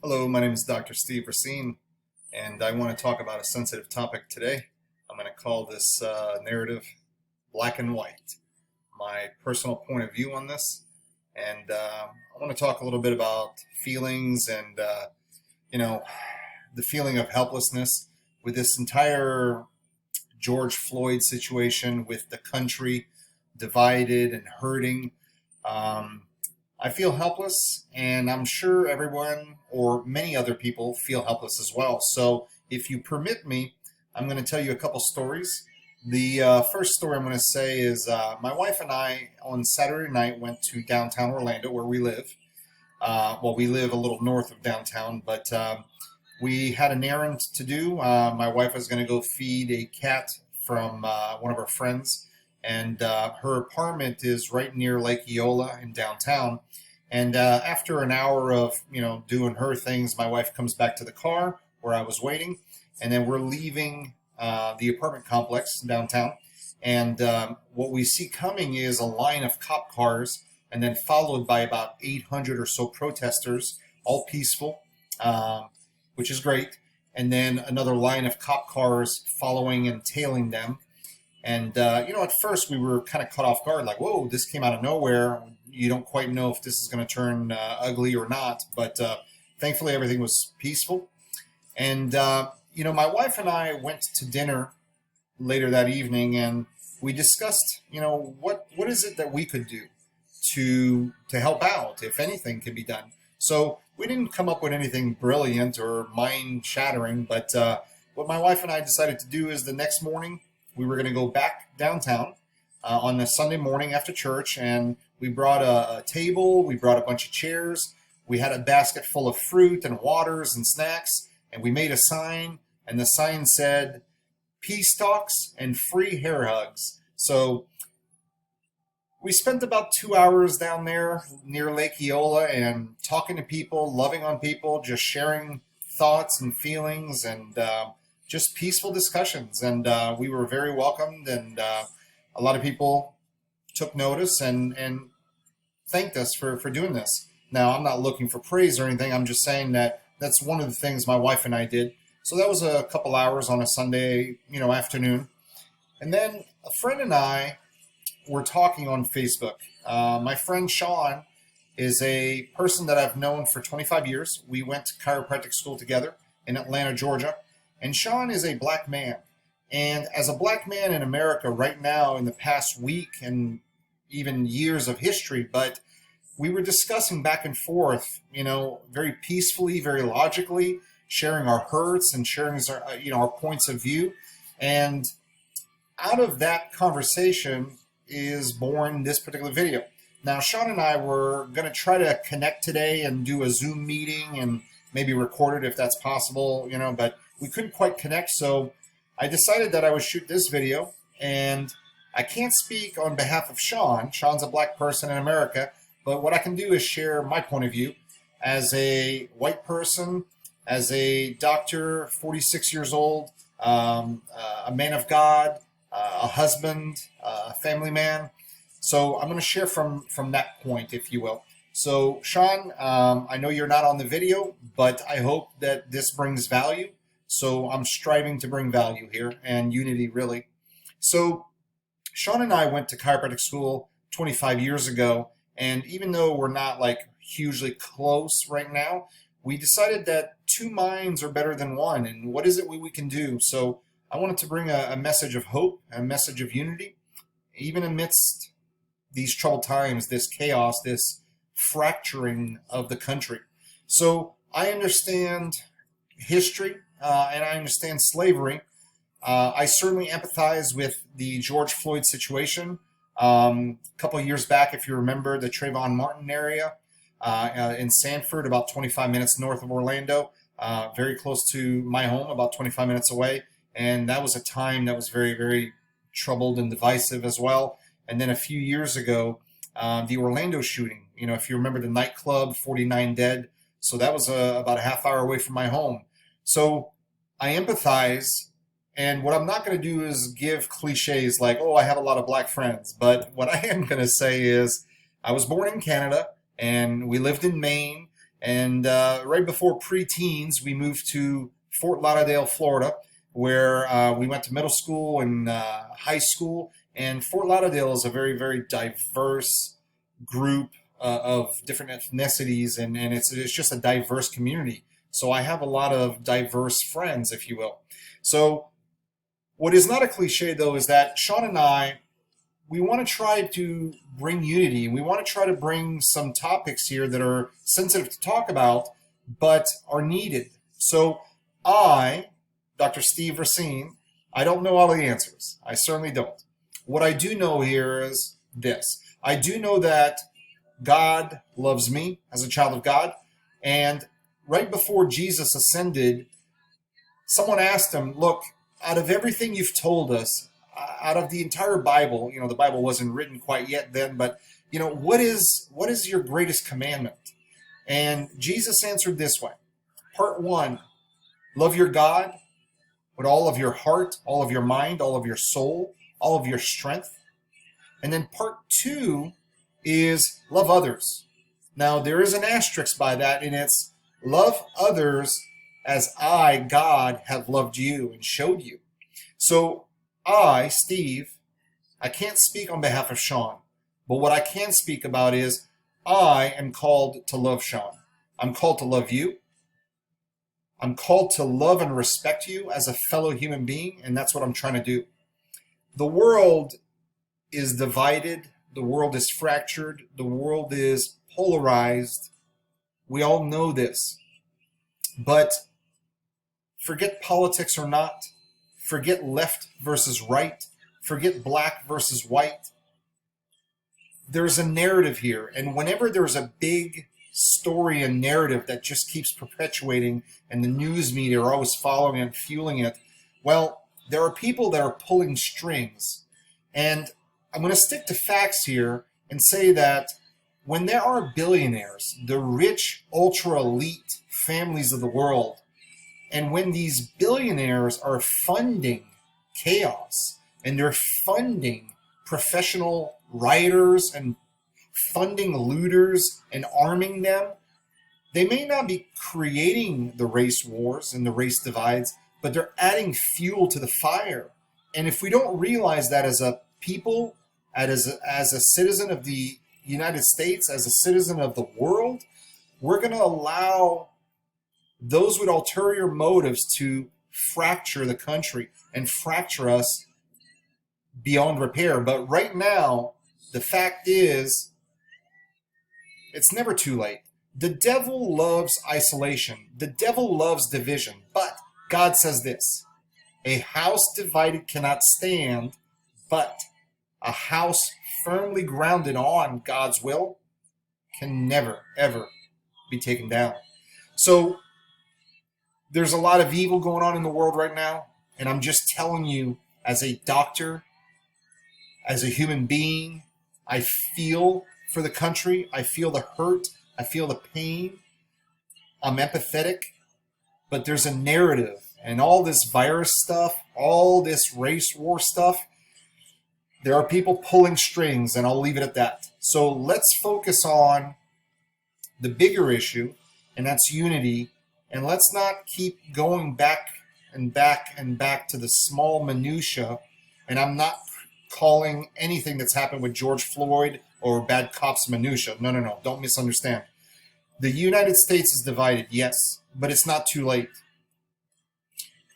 Hello, my name is Dr. Steve Racine, and I want to talk about a sensitive topic today. I'm going to call this narrative black and white, my personal point of view on this. And I want to talk a little bit about feelings and, you know, the feeling of helplessness with this entire George Floyd situation, with the country divided and hurting. Um, I feel helpless, and I'm sure everyone or many other people feel helpless as well. So, if you permit me, I'm going to tell you a couple stories. The first story I'm going to say is my wife and I on Saturday night went to downtown Orlando, where we live. We live a little north of downtown, but we had an errand to do. My wife was going to go feed a cat from one of our friends, and her apartment is right near Lake Eola in downtown. And after an hour of doing her things, my wife comes back to the car where I was waiting, and then we're leaving the apartment complex downtown. And what we see coming is a line of cop cars, and then followed by about 800 or so protesters, all peaceful, which is great. And then another line of cop cars following and tailing them. And, at first we were kind of caught off guard, like, whoa, this came out of nowhere. You don't quite know if this is going to turn ugly or not. But thankfully, everything was peaceful. And, my wife and I went to dinner later that evening, and we discussed, what is it that we could do to help out, if anything could be done. So we didn't come up with anything brilliant or mind-shattering, but what my wife and I decided to do is the next morning, we were going to go back downtown on a Sunday morning after church, and we brought a table, we brought a bunch of chairs, we had a basket full of fruit and waters and snacks, and we made a sign, and the sign said, "Peace talks and free hair hugs." So we spent about 2 hours down there near Lake Eola and talking to people, loving on people, just sharing thoughts and feelings, and just peaceful discussions. And we were very welcomed, and a lot of people took notice and thanked us for doing this. Now, I'm not looking for praise or anything. I'm just saying that that's one of the things my wife and I did. So that was a couple hours on a Sunday, afternoon. And then a friend and I were talking on Facebook. My friend Sean is a person that I've known for 25 years. We went to chiropractic school together in Atlanta, Georgia. And Sean is a black man. And as a black man in America right now, in the past week and even years of history, but we were discussing back and forth, very peacefully, very logically, sharing our hurts and sharing our points of view. And out of that conversation is born this particular video. Now, Sean and I were going to try to connect today and do a Zoom meeting and maybe record it if that's possible, but we couldn't quite connect. So I decided that I would shoot this video, and I can't speak on behalf of Sean. Sean's a black person in America, but what I can do is share my point of view as a white person, as a doctor, 46 years old, a man of God, a husband, a family man. So I'm going to share from that point, if you will. So, Sean, I know you're not on the video, but I hope that this brings value. So I'm striving to bring value here and unity, really. So Sean and I went to chiropractic school 25 years ago, and even though we're not like hugely close right now, we decided that two minds are better than one, and what is it we can do? So I wanted to bring a message of hope, a message of unity, even amidst these troubled times, this chaos, this fracturing of the country. So I understand history, and I understand slavery. I certainly empathize with the George Floyd situation. A couple of years back, if you remember, the Trayvon Martin area in Sanford, about 25 minutes north of Orlando, very close to my home, about 25 minutes away. And that was a time that was very, very troubled and divisive as well. And then a few years ago, the Orlando shooting, if you remember the nightclub, 49 dead. So that was about a half hour away from my home. So I empathize, and what I'm not going to do is give cliches like, oh, I have a lot of black friends. But what I am going to say is I was born in Canada, and we lived in Maine, And right before preteens, we moved to Fort Lauderdale, Florida, where we went to middle school and high school. And Fort Lauderdale is a very, very diverse group of different ethnicities, and it's just a diverse community. So I have a lot of diverse friends, if you will. So what is not a cliche, though, is that Sean and I, we want to try to bring unity. We want to try to bring some topics here that are sensitive to talk about, but are needed. So I, Dr. Steve Racine, I don't know all the answers. I certainly don't. What I do know here is this. I do know that God loves me as a child of God. And right before Jesus ascended, someone asked him, look, out of everything you've told us, out of the entire Bible, the Bible wasn't written quite yet then, but, what is your greatest commandment? And Jesus answered this way. Part 1, love your God with all of your heart, all of your mind, all of your soul, all of your strength. And then part 2 is love others. Now, there is an asterisk by that, and it's love others as I, God, have loved you and showed you. So I, Steve, I can't speak on behalf of Sean, but what I can speak about is I am called to love Sean. I'm called to love you. I'm called to love and respect you as a fellow human being, and that's what I'm trying to do. The world is divided. The world is fractured. The world is polarized. We all know this. But forget politics or not. Forget left versus right. Forget black versus white. There's a narrative here. And whenever there's a big story and narrative that just keeps perpetuating and the news media are always following and fueling it, well, there are people that are pulling strings. And I'm going to stick to facts here and say that when there are billionaires, the rich, ultra-elite families of the world, and when these billionaires are funding chaos and they're funding professional rioters and funding looters and arming them, they may not be creating the race wars and the race divides, but they're adding fuel to the fire. And if we don't realize that as a people, as a citizen of the United States, as a citizen of the world, we're going to allow those with ulterior motives to fracture the country and fracture us beyond repair. But right now, the fact is, it's never too late. The devil loves isolation. The devil loves division. But God says this, a house divided cannot stand, but a house firmly grounded on God's will can never, ever be taken down. So there's a lot of evil going on in the world right now, and I'm just telling you, as a doctor, as a human being, I feel for the country. I feel the hurt. I feel the pain. I'm empathetic, but there's a narrative, and all this virus stuff, all this race war stuff, there are people pulling strings, and I'll leave it at that. So let's focus on the bigger issue, and that's unity. And let's not keep going back and back and back to the small minutia. And I'm not calling anything that's happened with George Floyd or bad cops minutia. No. Don't misunderstand. The United States is divided, yes, but it's not too late.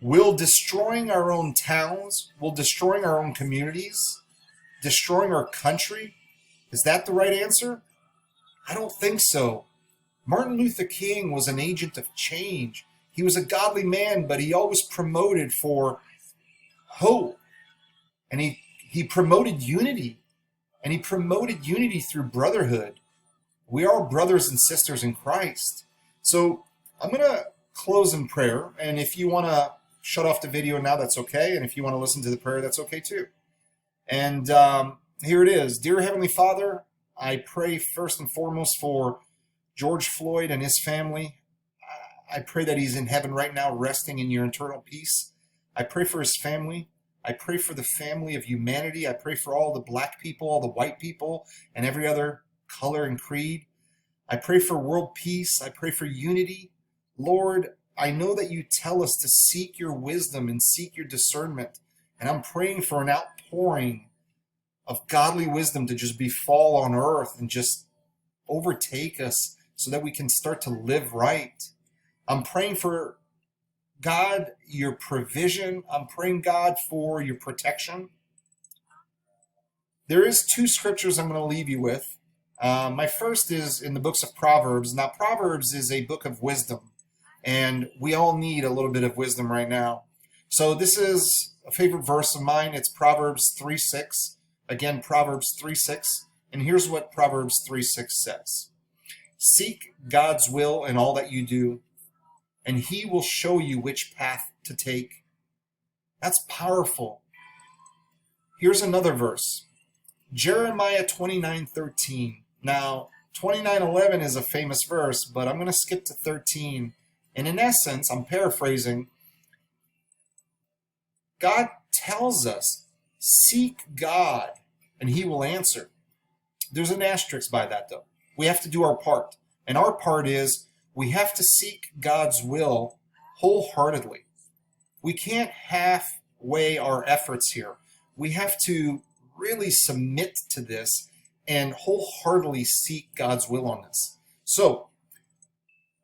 Will destroying our own towns, will destroying our own communities, destroying our country, is that the right answer? I don't think so. Martin Luther King was an agent of change. He was a godly man, but he always promoted for hope. And he promoted unity. And he promoted unity through brotherhood. We are brothers and sisters in Christ. So I'm going to close in prayer. And if you want to shut off the video now, that's okay. And if you want to listen to the prayer, that's okay too. And here it is. Dear Heavenly Father, I pray first and foremost for George Floyd and his family. I pray that he's in heaven right now, resting in your eternal peace. I pray for his family. I pray for the family of humanity. I pray for all the black people, all the white people, and every other color and creed. I pray for world peace. I pray for unity. Lord, I know that you tell us to seek your wisdom and seek your discernment. And I'm praying for an outpouring of godly wisdom to just befall on earth and just overtake us so that we can start to live right. I'm praying for, God, your provision. I'm praying, God, for your protection. There is two scriptures I'm going to leave you with. My first is in the books of Proverbs. Now, Proverbs is a book of wisdom, and we all need a little bit of wisdom right now. So this is a favorite verse of mine. It's Proverbs 3:6. Again, Proverbs 3:6. And here's what Proverbs 3:6 says. Seek God's will in all that you do, and he will show you which path to take. That's powerful. Here's another verse. Jeremiah 29:13. Now, 29:11 is a famous verse, but I'm going to skip to 13. And in essence, I'm paraphrasing, God tells us, seek God, and he will answer. There's an asterisk by that, though. We have to do our part. And our part is we have to seek God's will wholeheartedly. We can't halfway our efforts here. We have to really submit to this and wholeheartedly seek God's will on this. So,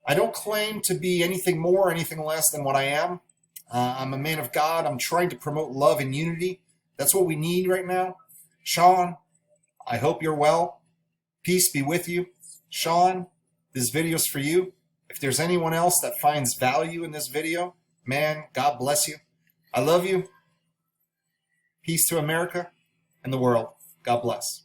I don't claim to be anything more, anything less than what I am. I'm a man of God. I'm trying to promote love and unity. That's what we need right now. Sean, I hope you're well. Peace be with you. Sean, this video is for you. If there's anyone else that finds value in this video, man, God bless you. I love you. Peace to America and the world. God bless.